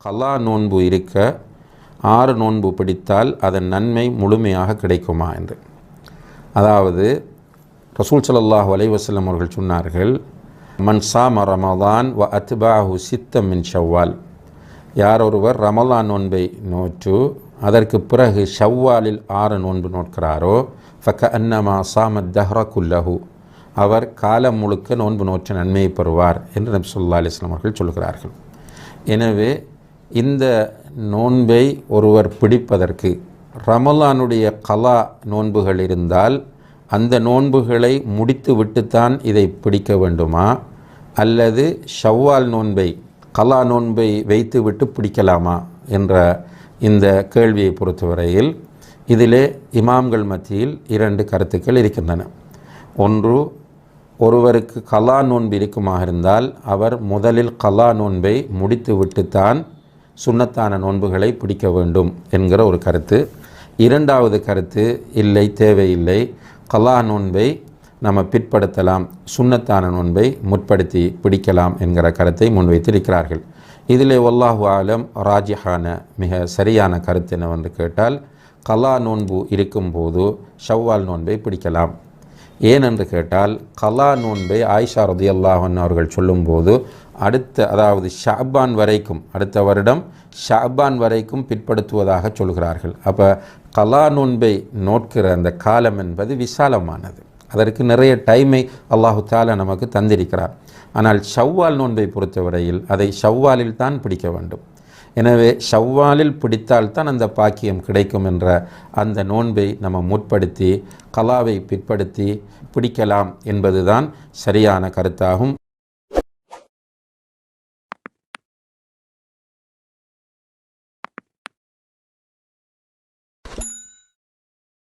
கலா நோன்பு இருக்க 6 நோன்பு பிடித்தால் அதன் நன்மை முழுமையாக கிடைக்குமா என்று. அதாவது ரசூல் ஸல்லல்லாஹு அலைஹி வஸல்லம் அவர்கள் சொன்னார்கள், மன் சாம ரமதான் வ அத்பாஹு சித்தம் மின் ஷவ்வால், யார் ஒருவர் ரமலான் நோன்பை நோற்று அதற்கு பிறகு ஷவ்வாலில் 6 நோன்பு நோட்கிறாரோ ஃபக அன்னமா சாமத் தஹ்ர குல்லஹு, அவர் காலம் முழுக்க நோன்பு நோற்ற நன்மையை பெறுவார் என்று நபி ஸல்லல்லாஹு அலைஹி வஸல்லம் அவர்கள் சொல்கிறார்கள். எனவே இந்த நோன்பை ஒருவர் பிடிப்பதற்கு ரமலானுடைய கலா நோன்புகள் இருந்தால் அந்த நோன்புகளை முடித்து விட்டுத்தான் இதை பிடிக்க வேண்டுமா, அல்லது ஷவ்வால் நோன்பை கலா நோன்பை வைத்து விட்டு பிடிக்கலாமா என்ற இந்த கேள்வியை பொறுத்தவரையில் இதிலே இமாம்கள் மத்தியில் 2 கருத்துக்கள் இருக்கின்றன. ஒன்று, ஒருவருக்கு கலா நோன்பு இருக்குமாக இருந்தால் அவர் முதலில் கலா நோன்பை முடித்து விட்டுத்தான் சுன்னத்தான நோன்புகளை பிடிக்க வேண்டும் என்கிற ஒரு கருத்து. 2வது கருத்து, இல்லை, தேவையில்லை, கலா நோன்பை நம்ம பிற்படுத்தலாம், சுன்னத்தான நோன்பை முற்படுத்தி பிடிக்கலாம் என்கிற கருத்தை முன்வைத்திருக்கிறார்கள். இதிலே வல்லாஹு ஆலம் ராஜிஹான மிக சரியான கருத்து என்னவென்று கேட்டால், கலா நோன்பு இருக்கும்போது ஷவ்வால் நோன்பை பிடிக்கலாம். ஏனென்று கேட்டால், கலா நோன்பை ஆயிஷா ரலியல்லாஹு அன்ஹா அவர்கள் சொல்லும்போது அதாவது ஷஅபான் வரைக்கும், அடுத்த வருடம் ஷஅபான் வரைக்கும் பிற்படுத்துவதாக சொல்கிறார்கள். அப்போ கலா நோன்பை நோட்கிற அந்த காலம் என்பது விசாலமானது, அதற்கு நிறைய டைமை அல்லாஹு தஆலா நமக்கு தந்திருக்கிறார். ஆனால் ஷவ்வால் நோன்பை பொறுத்தவரையில் அதை ஷவ்வாலில் தான் பிடிக்க வேண்டும். எனவே ஷவ்வாலில் பிடித்தால்தான் அந்த பாக்கியம் கிடைக்கும் என்ற அந்த நோன்பை நம்ம முற்படுத்தி கலாவை பிற்படுத்தி பிடிக்கலாம் என்பதுதான் சரியான கருத்தாகும்.